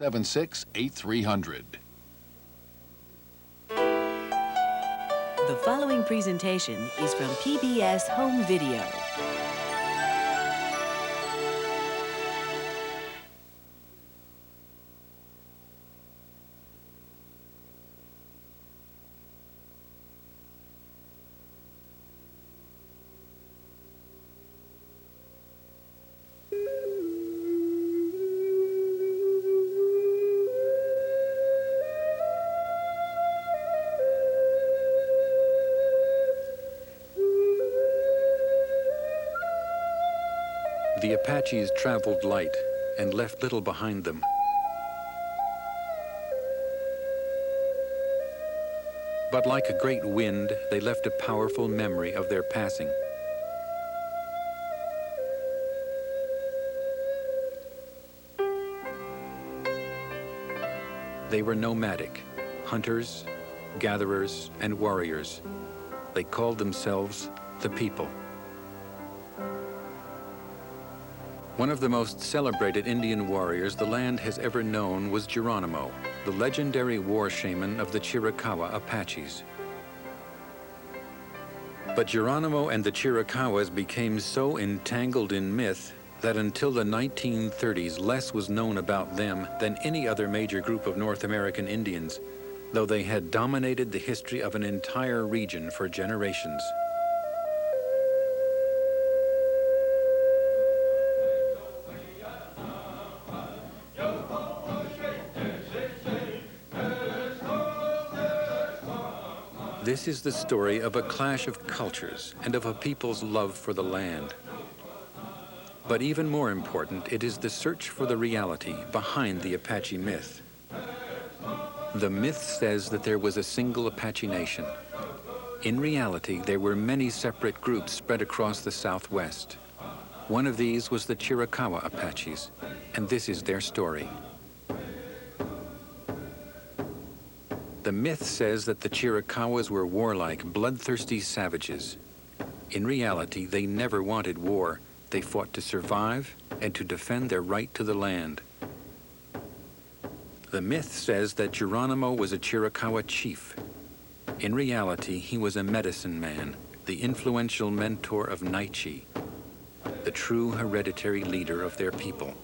800. The following presentation is from PBS Home Video. The Apaches traveled light and left little behind them. But like a great wind, they left a powerful memory of their passing. They were nomadic, hunters, gatherers, and warriors. They called themselves the people. One of the most celebrated Indian warriors the land has ever known was Geronimo, the legendary war shaman of the Chiricahua Apaches. But Geronimo and the Chiricahuas became so entangled in myth that until the 1930s, less was known about them than any other major group of North American Indians, though they had dominated the history of an entire region for generations. This is the story of a clash of cultures and of a people's love for the land. But even more important, it is the search for the reality behind the Apache myth. The myth says that there was a single Apache nation. In reality, there were many separate groups spread across the Southwest. One of these was the Chiricahua Apaches, and this is their story. The myth says that the Chiricahuas were warlike, bloodthirsty savages. In reality, they never wanted war. They fought to survive and to defend their right to the land. The myth says that Geronimo was a Chiricahua chief. In reality, he was a medicine man, the influential mentor of Naiche, the true hereditary leader of their people.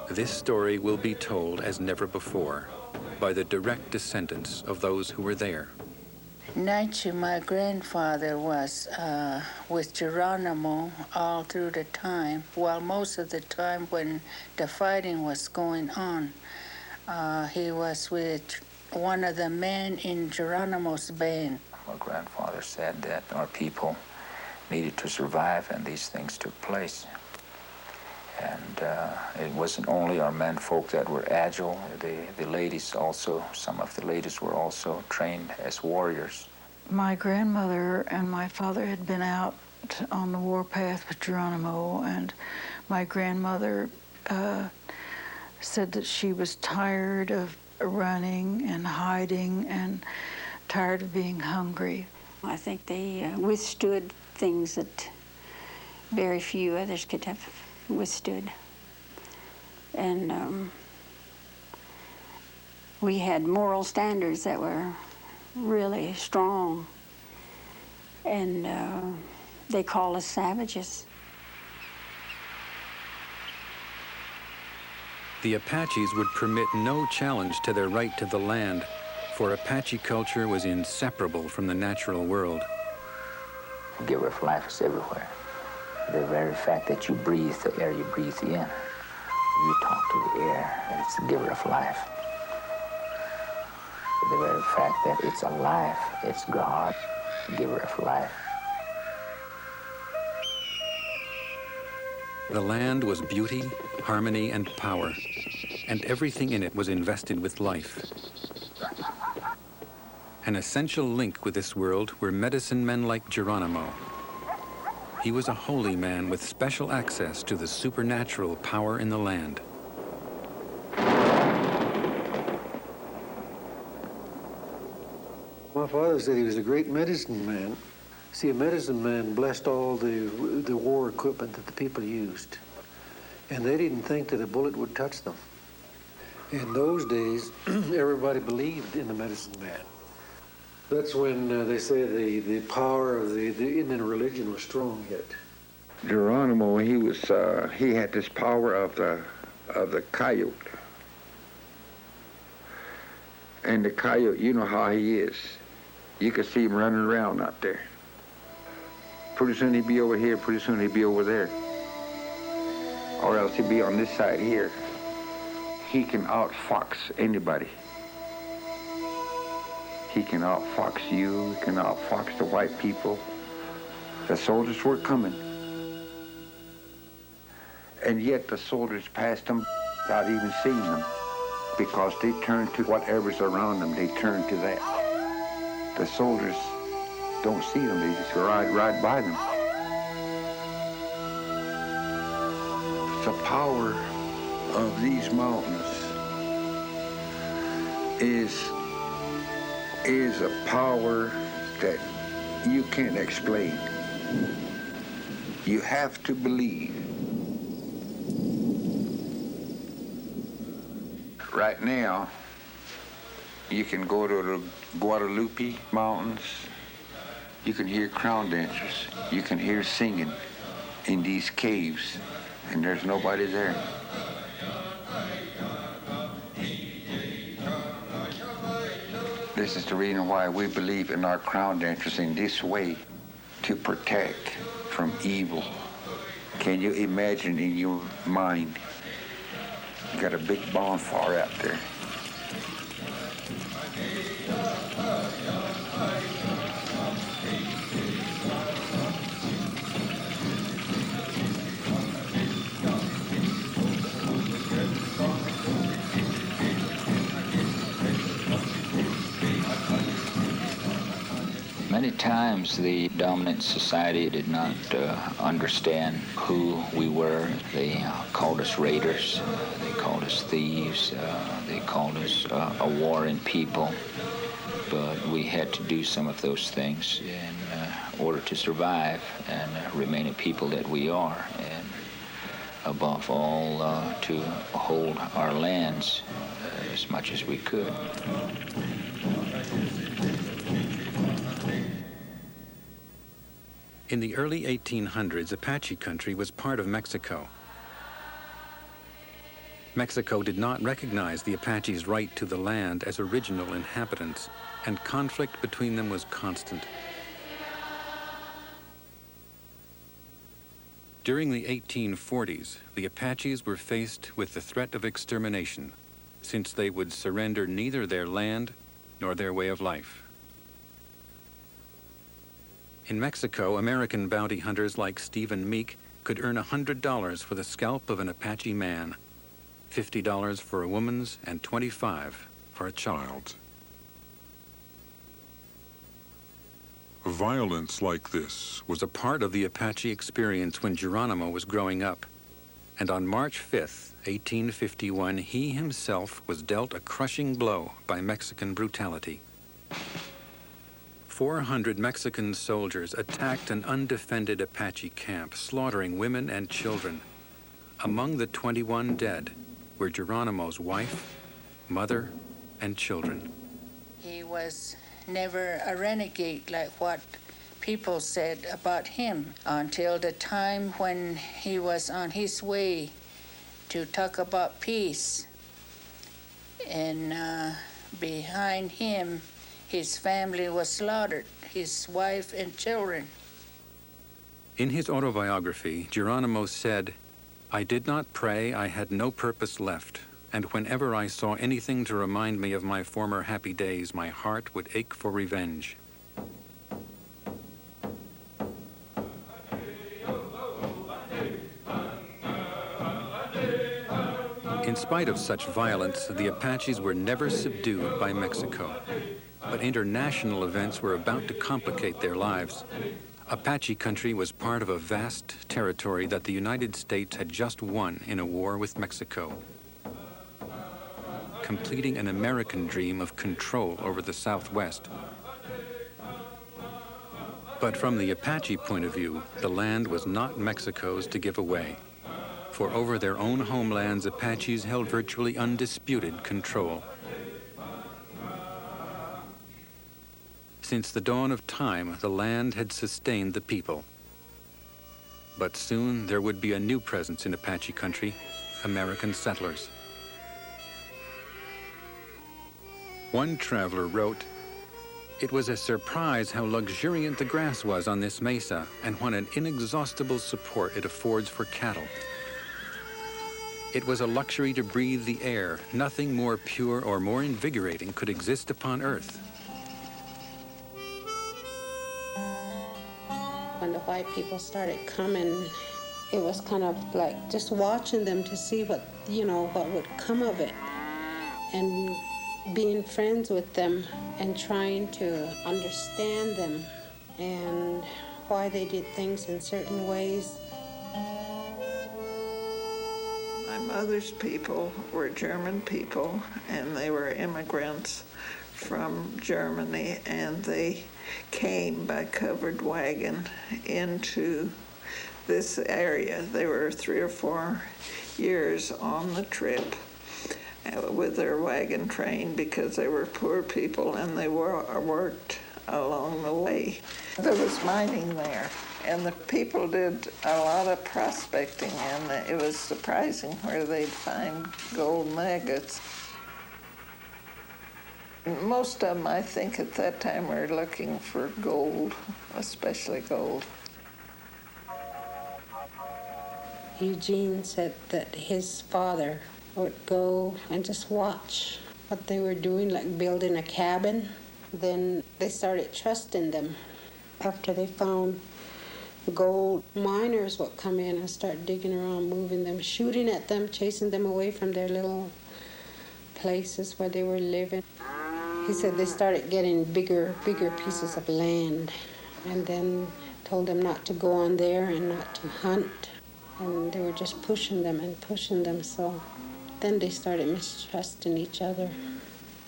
This story will be told as never before, by the direct descendants of those who were there. Naiche, my grandfather, was with Geronimo all through the time, while most of the time when the fighting was going on. He was with one of the men in Geronimo's band. My grandfather said that our people needed to survive, and these things took place. And it wasn't only our men folk that were agile, the ladies also, some of the ladies were also trained as warriors. My grandmother and my father had been out on the warpath with Geronimo, and my grandmother said that she was tired of running and hiding and tired of being hungry. I think they withstood things that very few others could have withstood. And we had moral standards that were really strong, and they call us savages. The Apaches would permit no challenge to their right to the land, for Apache culture was inseparable from the natural world. The giver of life is everywhere. The very fact that you breathe the air you breathe in, you talk to the air, and it's the giver of life. The very fact that it's alive, it's God, the giver of life. The land was beauty, harmony, and power, and everything in it was invested with life. An essential link with this world were medicine men like Geronimo. He was a holy man with special access to the supernatural power in the land. My father said he was a great medicine man. See, a medicine man blessed all the war equipment that the people used. And they didn't think that a bullet would touch them. In those days, everybody believed in the medicine man. That's when they say the power of the Indian religion was strong yet. Geronimo, he had this power of the coyote. And the coyote, you know how he is. You could see him running around out there. Pretty soon he'd be over here, pretty soon he'd be over there. Or else he'd be on this side here. He can outfox anybody. He can outfox you, he can outfox the white people. The soldiers were coming. And yet the soldiers passed them without even seeing them, because they turned to whatever's around them, they turned to that. The soldiers don't see them, they just ride by them. The power of these mountains is a power that you can't explain. You have to believe. Right now, you can go to the Guadalupe Mountains. You can hear crown dancers. You can hear singing in these caves, and there's nobody there. This is the reason why we believe in our crown dancers in this way, to protect from evil. Can you imagine in your mind, you got a big bonfire out there. Many times the dominant society did not understand who we were. They called us raiders, they called us thieves, they called us a warring people. But we had to do some of those things in order to survive and remain a people that we are, and above all to hold our lands as much as we could. In the early 1800s, Apache country was part of Mexico. Mexico did not recognize the Apaches' right to the land as original inhabitants, and conflict between them was constant. During the 1840s, the Apaches were faced with the threat of extermination, since they would surrender neither their land nor their way of life. In Mexico, American bounty hunters like Stephen Meek could earn $100 for the scalp of an Apache man, $50 for a woman's, and $25 for a child. Violence like this Was a part of the Apache experience when Geronimo was growing up. And on March 5th, 1851, he himself was dealt a crushing blow by Mexican brutality. 400 Mexican soldiers attacked an undefended Apache camp, slaughtering women and children. Among the 21 dead were Geronimo's wife, mother, and children. He was never a renegade like what people said about him until the time when he was on his way to talk about peace. And behind him, his family was slaughtered, his wife and children. In his autobiography, Geronimo said, "I did not pray, I had no purpose left, and whenever I saw anything to remind me of my former happy days, my heart would ache for revenge." In spite of such violence, the Apaches were never subdued by Mexico. But international events were about to complicate their lives. Apache country was part of a vast territory that the United States had just won in a war with Mexico, completing an American dream of control over the Southwest. But from the Apache point of view, the land was not Mexico's to give away. for over their own homelands, Apaches held virtually undisputed control. Since the dawn of time, the land had sustained the people. But soon there would be a new presence in Apache country, American settlers. One traveler wrote, "It was a surprise how luxuriant the grass was on this mesa and what an inexhaustible support it affords for cattle. It was a luxury to breathe the air. Nothing more pure or more invigorating could exist upon earth." When the white people started coming, it was kind of like just watching them to see what would come of it, and being friends with them and trying to understand them and why they did things in certain ways. My mother's people were German people, and they were immigrants from Germany, and they came by covered wagon into this area. They were 3 or 4 years on the trip with their wagon train because they were poor people and they worked along the way. There was mining there, and the people did a lot of prospecting, and it was surprising where they'd find gold nuggets. Most of them, I think, at that time were looking for gold, especially gold. Eugene said that his father would go and just watch what they were doing, like building a cabin. Then they started trusting them. After they found gold, miners would come in and start digging around, moving them, shooting at them, chasing them away from their little places where they were living. He said they started getting bigger pieces of land, and then told them not to go on there and not to hunt. And they were just pushing them and pushing them. So then they started mistrusting each other,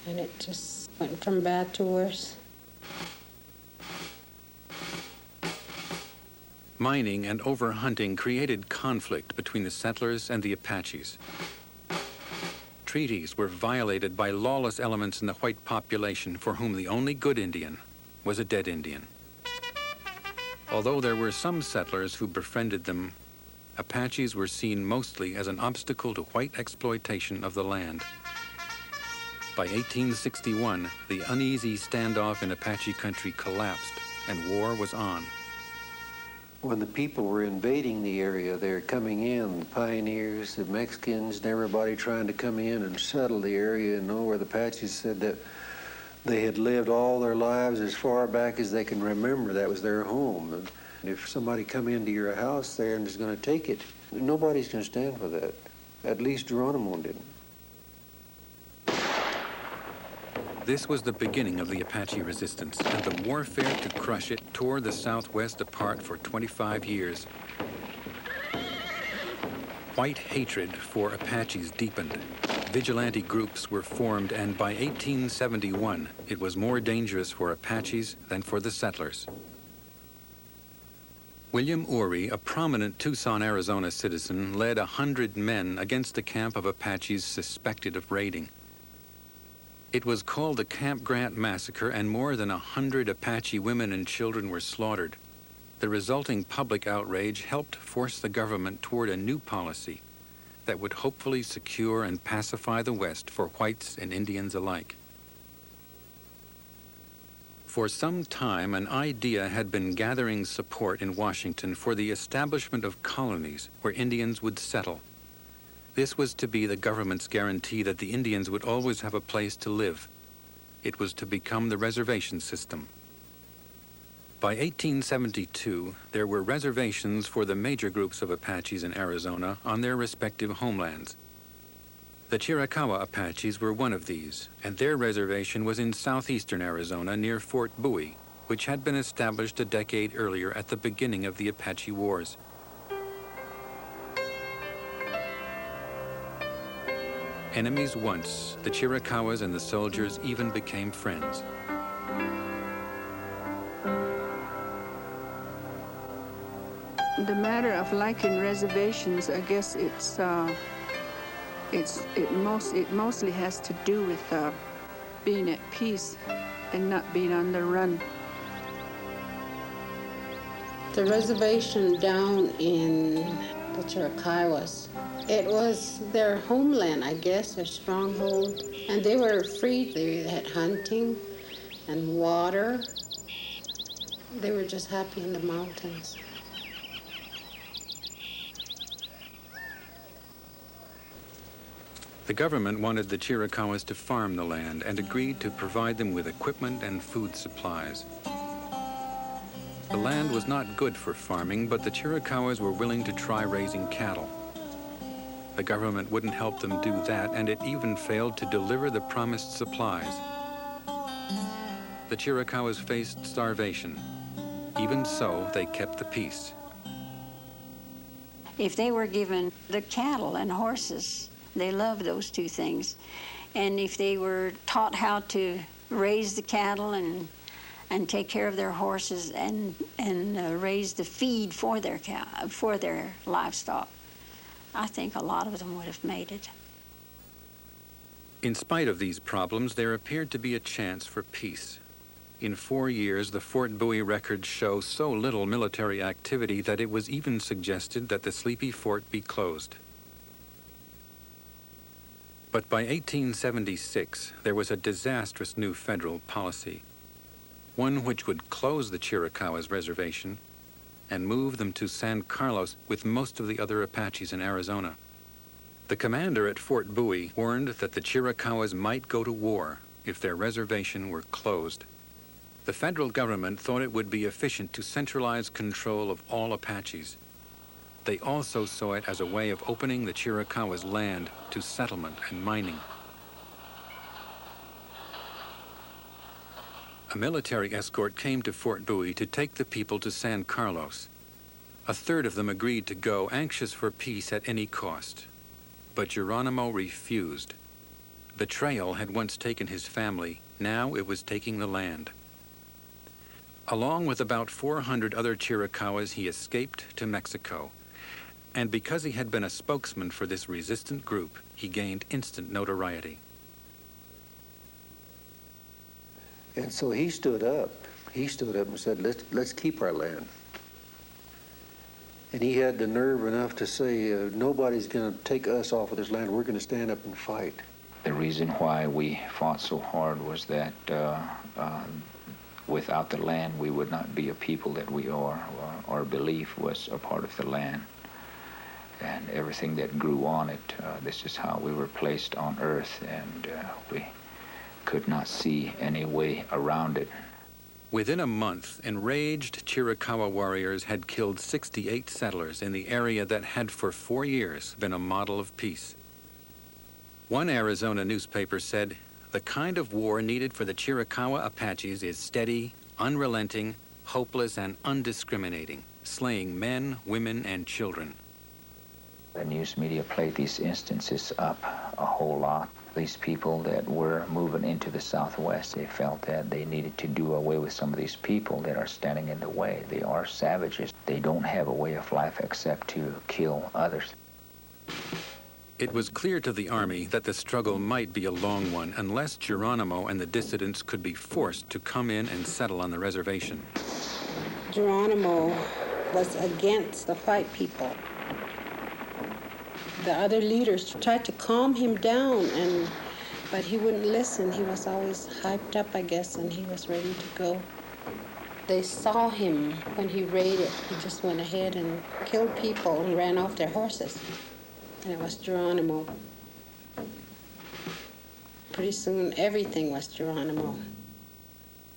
and it just went from bad to worse. Mining and overhunting created conflict between the settlers and the Apaches. Treaties were violated by lawless elements in the white population for whom the only good Indian was a dead Indian. Although there were some settlers who befriended them, Apaches were seen mostly as an obstacle to white exploitation of the land. By 1861, the uneasy standoff in Apache country collapsed and war was on. When the people were invading the area, they were coming in, the pioneers, the Mexicans, and everybody trying to come in and settle the area, and where the Apaches said that they had lived all their lives as far back as they can remember. That was their home. And if somebody come into your house there and is going to take it, nobody's going to stand for that. At least Geronimo didn't. This was the beginning of the Apache resistance, and the warfare to crush it tore the Southwest apart for 25 years. White hatred for Apaches deepened. Vigilante groups were formed, and by 1871, it was more dangerous for Apaches than for the settlers. William Oury, a prominent Tucson, Arizona citizen, led 100 men against a camp of Apaches suspected of raiding. It was called the Camp Grant Massacre, and more than 100 Apache women and children were slaughtered. The resulting public outrage helped force the government toward a new policy that would hopefully secure and pacify the West for whites and Indians alike. For some time, an idea had been gathering support in Washington for the establishment of colonies where Indians would settle. This was to be the government's guarantee that the Indians would always have a place to live. It was to become the reservation system. By 1872, there were reservations for the major groups of Apaches in Arizona on their respective homelands. The Chiricahua Apaches were one of these, and their reservation was in southeastern Arizona near Fort Bowie, which had been established a decade earlier at the beginning of the Apache Wars. Enemies once, the Chiricahuas and the soldiers even became friends. The matter of liking reservations, I guess it mostly has to do with being at peace and not being on the run. The reservation down in the Chiricahuas, it was their homeland, I guess, their stronghold. And they were free. They had hunting and water. They were just happy in the mountains. The government wanted the Chiricahuas to farm the land and agreed to provide them with equipment and food supplies. The land was not good for farming, but the Chiricahuas were willing to try raising cattle. The government wouldn't help them do that, and it even failed to deliver the promised supplies. The Chiricahuas faced starvation. Even so, they kept the peace. If they were given the cattle and horses, they loved those two things. And if they were taught how to raise the cattle and take care of their horses and raise the feed for their livestock, I think a lot of them would have made it. In spite of these problems, there appeared to be a chance for peace. In 4 years, the Fort Bowie records show so little military activity that it was even suggested that the sleepy fort be closed. But by 1876, there was a disastrous new federal policy, one which would close the Chiricahuas reservation and move them to San Carlos with most of the other Apaches in Arizona. The commander at Fort Bowie warned that the Chiricahuas might go to war if their reservation were closed. The federal government thought it would be efficient to centralize control of all Apaches. They also saw it as a way of opening the Chiricahuas' land to settlement and mining. A military escort came to Fort Bowie to take the people to San Carlos. A third of them agreed to go, anxious for peace at any cost. But Geronimo refused. Betrayal had once taken his family. Now it was taking the land. Along with about 400 other Chiricahuas, he escaped to Mexico. And because he had been a spokesman for this resistant group, he gained instant notoriety. And so he stood up. He stood up and said, let's keep our land. And he had the nerve enough to say, nobody's going to take us off of this land. We're going to stand up and fight. The reason why we fought so hard was that without the land, we would not be a people that we are. Our belief was a part of the land. And everything that grew on it, this is how we were placed on earth, and we could not see any way around it. Within a month, enraged Chiricahua warriors had killed 68 settlers in the area that had for 4 years been a model of peace. One Arizona newspaper said, "The kind of war needed for the Chiricahua Apaches is steady, unrelenting, hopeless, and undiscriminating, slaying men, women, and children." The news media played these instances up a whole lot. These people that were moving into the Southwest, they felt that they needed to do away with some of these people that are standing in the way. They are savages. They don't have a way of life except to kill others. It was clear to the Army that the struggle might be a long one unless Geronimo and the dissidents could be forced to come in and settle on the reservation. Geronimo was against the white people. The other leaders tried to calm him down, but he wouldn't listen. He was always hyped up, I guess, and he was ready to go. They saw him when he raided. He just went ahead and killed people and ran off their horses. And it was Geronimo. Pretty soon, everything was Geronimo.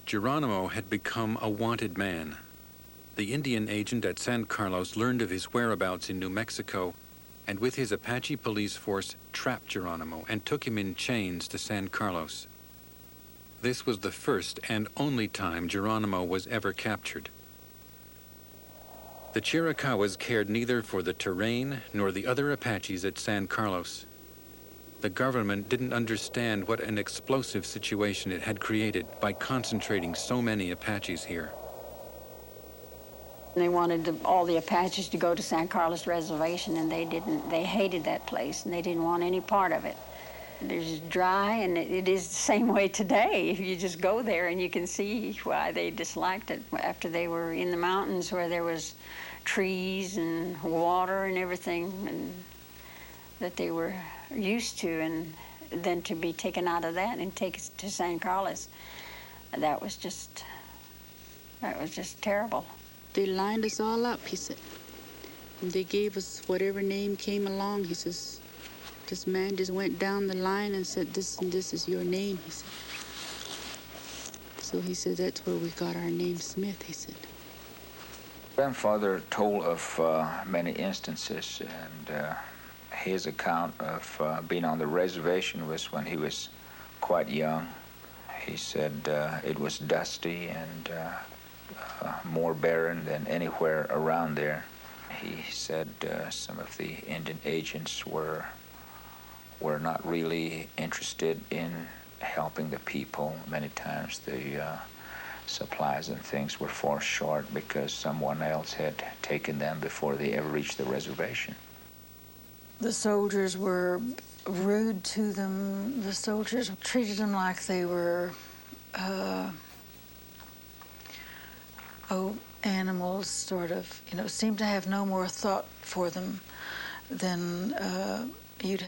Geronimo had become a wanted man. The Indian agent at San Carlos learned of his whereabouts in New Mexico, and with his Apache police force trapped Geronimo and took him in chains to San Carlos. This was the first and only time Geronimo was ever captured. The Chiricahuas cared neither for the terrain nor the other Apaches at San Carlos. The government didn't understand what an explosive situation it had created by concentrating so many Apaches here. They wanted all the Apaches to go to San Carlos Reservation, and they didn't. They hated that place, and they didn't want any part of it. It's dry, and it is the same way today. If you just go there, and you can see why they disliked it after they were in the mountains where there was trees and water and everything and that they were used to, and then to be taken out of that and taken to San Carlos, that was just terrible. They lined us all up, he said. And they gave us whatever name came along. He says, this man just went down the line and said, this and this is your name, he said. So he said, that's where we got our name Smith, he said. Grandfather told of many instances, and his account of being on the reservation was when he was quite young. He said it was dusty and more barren than anywhere around there. He said some of the Indian agents were not really interested in helping the people. Many times the supplies and things were far short because someone else had taken them before they ever reached the reservation. The soldiers were rude to them. The soldiers treated them like they were animals, sort of, seemed to have no more thought for them than you'd